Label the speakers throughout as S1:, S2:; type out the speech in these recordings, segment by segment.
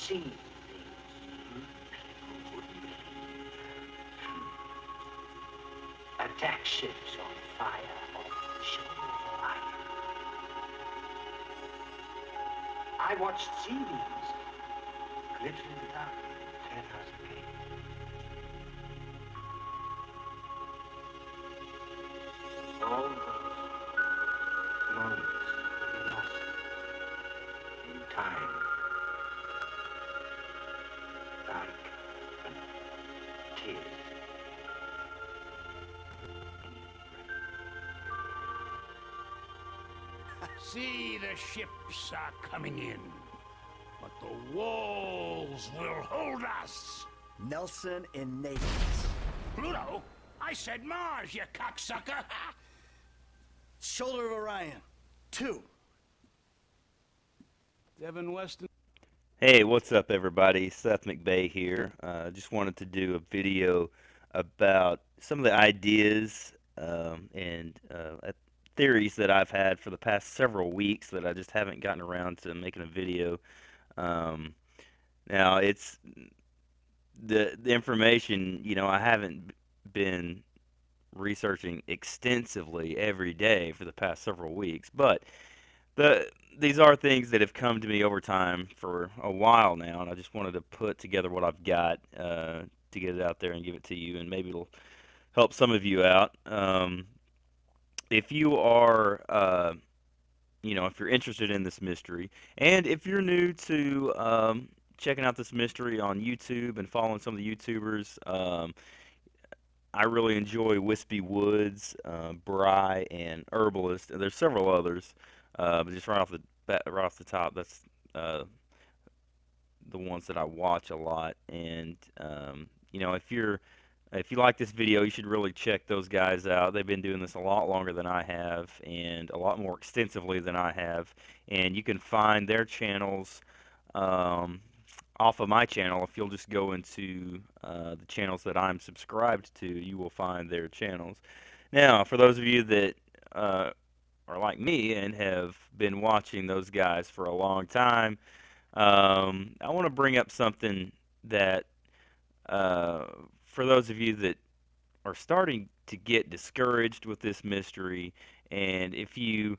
S1: seen things people wouldn't believe. Attack ships on fire off the shore of Orion. I watched sea beams glittering without 10,000 feet. All those moments will be lost in time, like tears.
S2: See, the ships are coming in, but the walls will hold us.
S3: Nelson and Nate.
S2: Pluto? I said Mars, you cocksucker!
S3: Shoulder of Orion. 2.
S2: Devin Weston.
S4: Hey, what's up, everybody? Seth McVeigh here. Just wanted to do a video about some of the ideas and theories that I've had for the past several weeks that I just haven't gotten around to making a video. Now, it's the information, I haven't been researching extensively every day for the past several weeks, but these are things that have come to me over time for a while now, and I just wanted to put together what I've got to get it out there and give it to you, and maybe it'll help some of you out. If you are, if you're interested in this mystery, and if you're new to checking out this mystery on YouTube and following some of the YouTubers, I really enjoy Wispy Woods, Bry, and Herbalist. And there's several others, but just right off the top, that's the ones that I watch a lot. And if you like this video, you should really check those guys out. They've been doing this a lot longer than I have, and a lot more extensively than I have. And you can find their channels off of my channel. If you'll just go into the channels that I'm subscribed to, you will find their channels. Now, for those of you that are like me and have been watching those guys for a long time, I want to bring up something that for those of you that are starting to get discouraged with this mystery, and if you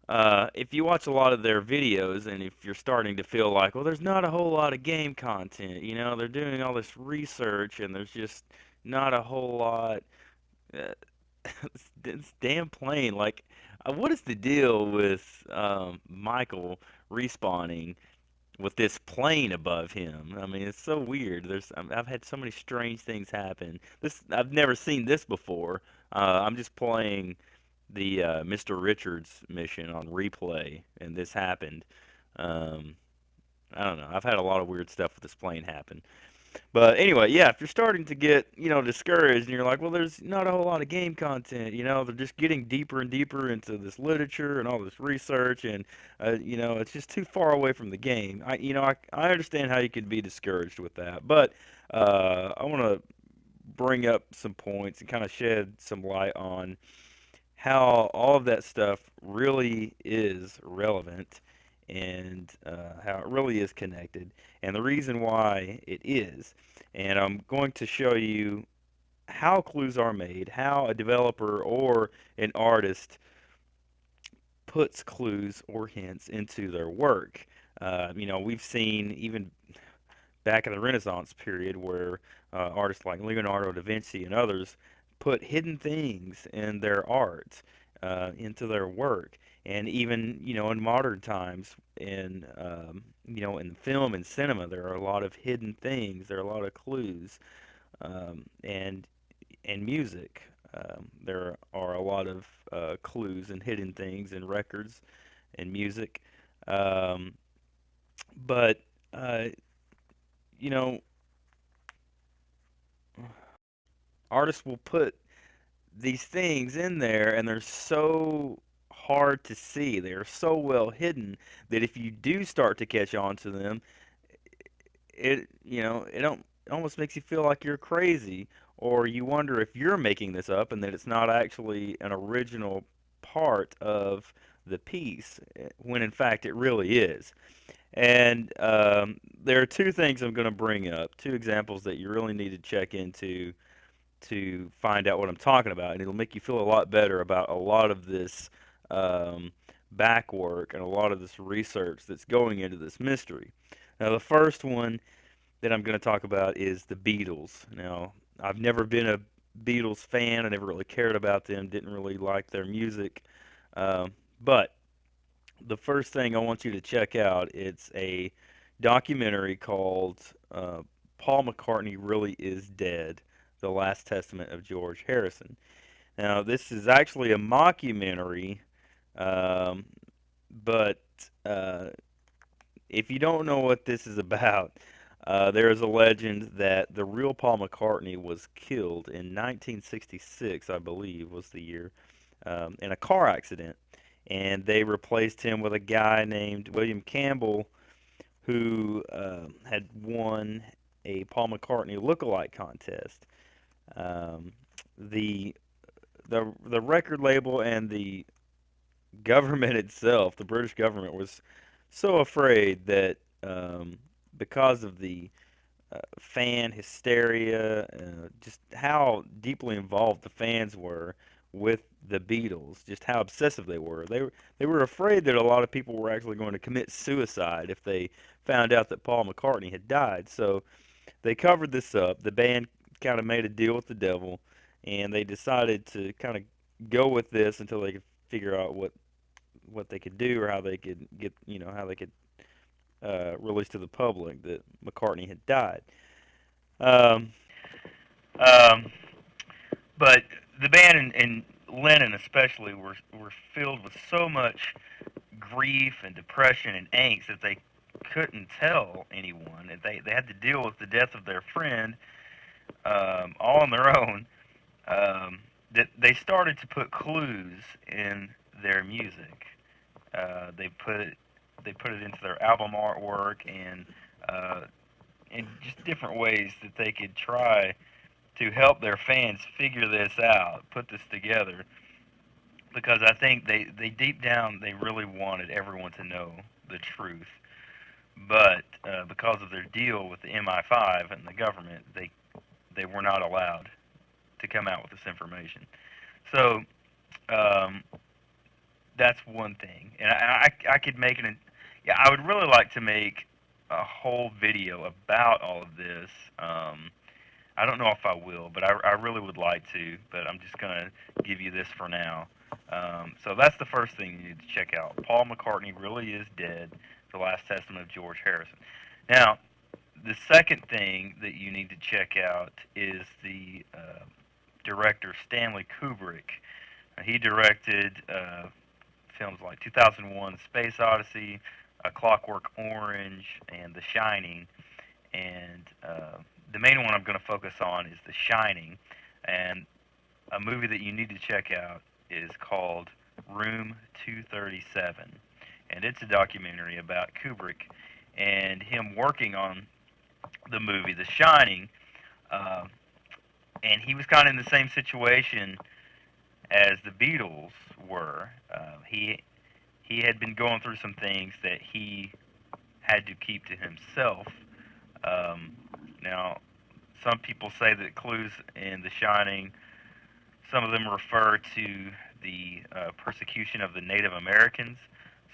S4: watch a lot of their videos, and if you're starting to feel like, well, there's not a whole lot of game content, they're doing all this research, and there's just not a whole lot. It's damn plain. Like, what is the deal with Michael respawning with this plane above him? I mean, it's so weird. I've had so many strange things happen. I've never seen this before. I'm just playing the Mr. Richards mission on replay, and this happened. I don't know. I've had a lot of weird stuff with this plane happen. But anyway, yeah, if you're starting to get, discouraged, and you're like, well, there's not a whole lot of game content, they're just getting deeper and deeper into this literature and all this research, and, it's just too far away from the game. I understand how you could be discouraged with that, but I want to bring up some points and kind of shed some light on how all of that stuff really is relevant, and how it really is connected, and the reason why it is. And I'm going to show you how clues are made, how a developer or an artist puts clues or hints into their work. We've seen even back in the Renaissance period where artists like Leonardo da Vinci and others put hidden things in their art, into their work. And even, in modern times, in film and cinema, there are a lot of hidden things. There are a lot of clues, and music. There are a lot of clues and hidden things in records and music. But artists will put these things in there, and they're so hard to see. They are so well hidden that if you do start to catch on to them, it almost makes you feel like you're crazy, or you wonder if you're making this up and that it's not actually an original part of the piece, when in fact it really is. And there are two things I'm going to bring up, two examples that you really need to check into to find out what I'm talking about, and it'll make you feel a lot better about a lot of this back work and a lot of this research that's going into this mystery. Now, the first one that I'm going to talk about is the Beatles. Now, I've never been a Beatles fan. I never really cared about them, didn't really like their music. But the first thing I want you to check out, it's a documentary called Paul McCartney Really Is Dead, The Last Testament of George Harrison. Now, this is actually a mockumentary, but if you don't know what this is about, there is a legend that the real Paul McCartney was killed in 1966, I believe was the year, in a car accident. And they replaced him with a guy named William Campbell, who had won a Paul McCartney look-alike contest. The record label and the government itself, the British government, was so afraid that because of the fan hysteria, just how deeply involved the fans were with the Beatles, just how obsessive they were. They were afraid that a lot of people were actually going to commit suicide if they found out that Paul McCartney had died. So they covered this up. The band kind of made a deal with the devil, and they decided to kind of go with this until they could figure out what they could do, or how they could get, how they could release to the public that McCartney had died. Um, but the band and Lennon especially were filled with so much grief and depression and angst that they couldn't tell anyone. They had to deal with the death of their friend all on their own. That they started to put clues in their music. They put it into their album artwork and in just different ways that they could try to help their fans figure this out, put this together. Because I think they deep down they really wanted everyone to know the truth, but because of their deal with the MI5 and the government, they were not allowed to come out with this information. So that's one thing, and I could make yeah, I would really like to make a whole video about all of this. I don't know if I will, but I really would like to, but I'm just going to give you this for now. So that's the first thing you need to check out. Paul McCartney Really Is Dead, The Last Testament of George Harrison. Now, the second thing that you need to check out is the director Stanley Kubrick. He directed films like 2001: Space Odyssey, A Clockwork Orange, and The Shining. And the main one I'm going to focus on is The Shining. And a movie that you need to check out is called Room 237. And it's a documentary about Kubrick and him working on the movie The Shining. And he was kind of in the same situation as the Beatles were. He had been going through some things that he had to keep to himself. Now, some people say that clues in The Shining, some of them refer to the persecution of the Native Americans.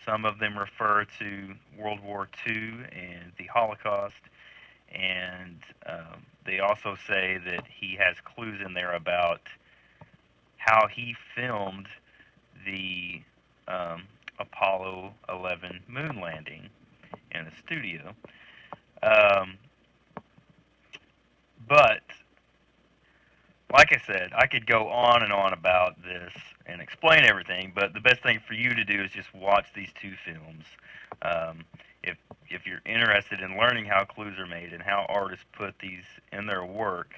S4: Some of them refer to World War II and the Holocaust. And they also say that he has clues in there about how he filmed the Apollo 11 moon landing in a studio. But, like I said, I could go on and on about this and explain everything, but the best thing for you to do is just watch these two films. If you're interested in learning how clues are made and how artists put these in their work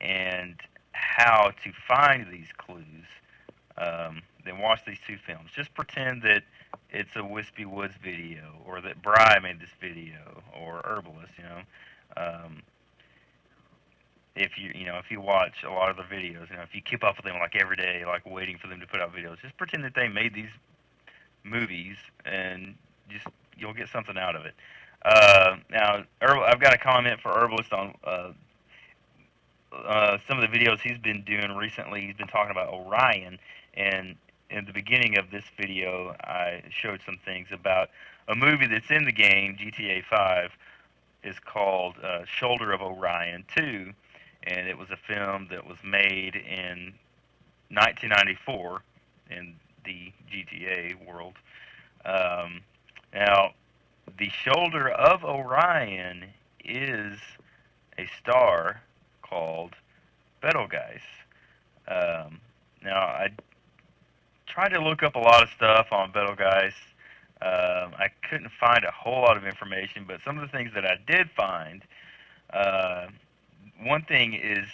S4: and how to find these clues, then watch these two films. Just pretend that it's a Wispy Woods video, or that Bry made this video, or Herbalist, if if you watch a lot of their videos, if you keep up with them like every day, like waiting for them to put out videos, just pretend that they made these movies and just you'll get something out of it. Now, I've got a comment for Herbalist on some of the videos he's been doing recently. He's been talking about Orion, and in the beginning of this video, I showed some things about a movie that's in the game, GTA 5, is called Shoulder of Orion 2, and it was a film that was made in 1994 in the GTA world. Now, the Shoulder of Orion is a star called Betelgeuse. Now, I tried to look up a lot of stuff on Betelgeuse. I couldn't find a whole lot of information, but some of the things that I did find, one thing is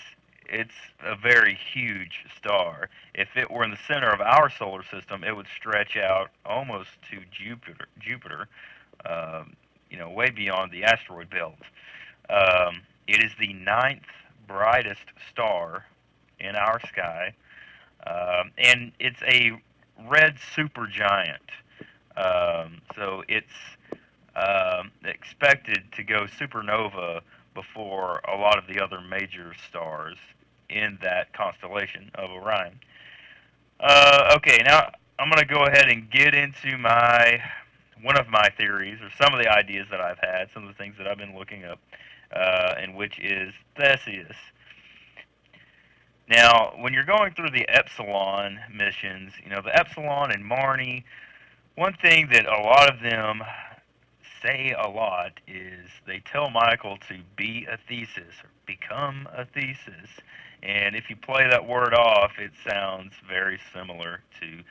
S4: it's a very huge star. If it were in the center of our solar system, it would stretch out almost to Jupiter, way beyond the asteroid belt. It is the ninth brightest star in our sky, and it's a red supergiant. So it's expected to go supernova before a lot of the other major stars in that constellation of Orion. Okay, now I'm going to go ahead and get into one of my theories, or some of the ideas that I've had, some of the things that I've been looking up, and which is Theseus. Now, when you're going through the Epsilon missions, the Epsilon and Marnie, one thing that a lot of them say a lot is they tell Michael to be a Theseus, or become a Theseus. And if you play that word off, it sounds very similar to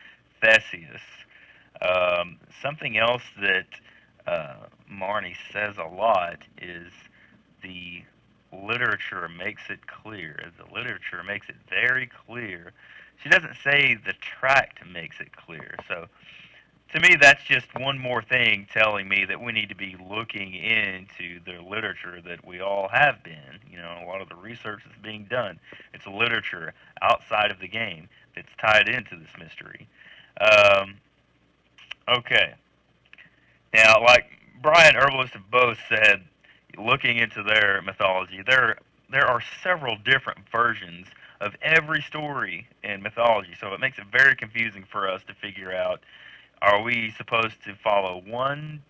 S4: Theseus. Something else that Marnie says a lot is the literature makes it clear. The literature makes it very clear. She doesn't say the tract makes it clear. So to me, that's just one more thing telling me that we need to be looking into the literature that we all have been. A lot of the research that's being done. It's literature outside of the game that's tied into this mystery. Okay. Now, like Brian Herbalist have both said, looking into their mythology, there are several different versions of every story in mythology, so it makes it very confusing for us to figure out, are we supposed to follow one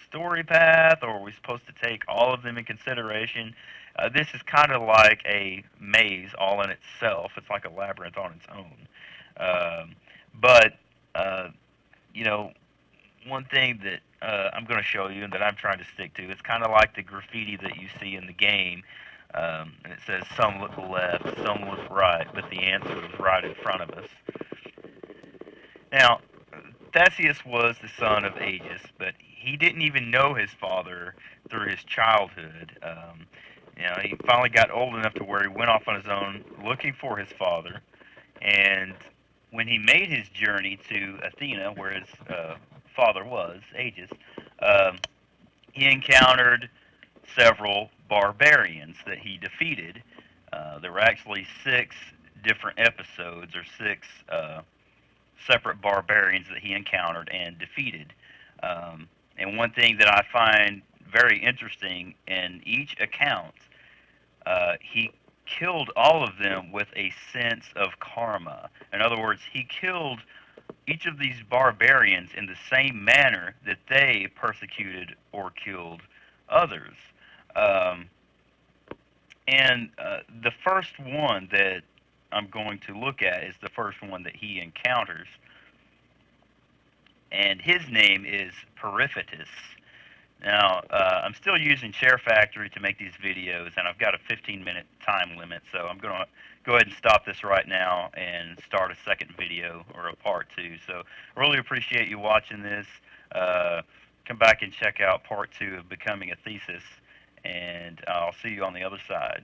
S4: story path, or are we supposed to take all of them in consideration? This is kind of like a maze all in itself. It's like a labyrinth on its own. But one thing that I'm going to show you and that I'm trying to stick to, it's kind of like the graffiti that you see in the game. And it says, some look left, some look right, but the answer is right in front of us. Now, Theseus was the son of Aegis, but he didn't even know his father through his childhood. He finally got old enough to where he went off on his own looking for his father. And when he made his journey to Athena, where his father was, Aegis, he encountered several barbarians that he defeated. There were actually 6 different episodes, or 6 separate barbarians that he encountered and defeated. And one thing that I find very interesting, in each account, he killed all of them with a sense of karma. In other words, he killed each of these barbarians in the same manner that they persecuted or killed others. The first one that I'm going to look at is the first one that he encounters. And his name is Periphetus. Now, I'm still using SHAREfactory to make these videos, and I've got a 15-minute time limit, so I'm going to go ahead and stop this right now and start a second video, or a part 2. So I really appreciate you watching this. Come back and check out part 2 of Becoming a Thesis, and I'll see you on the other side.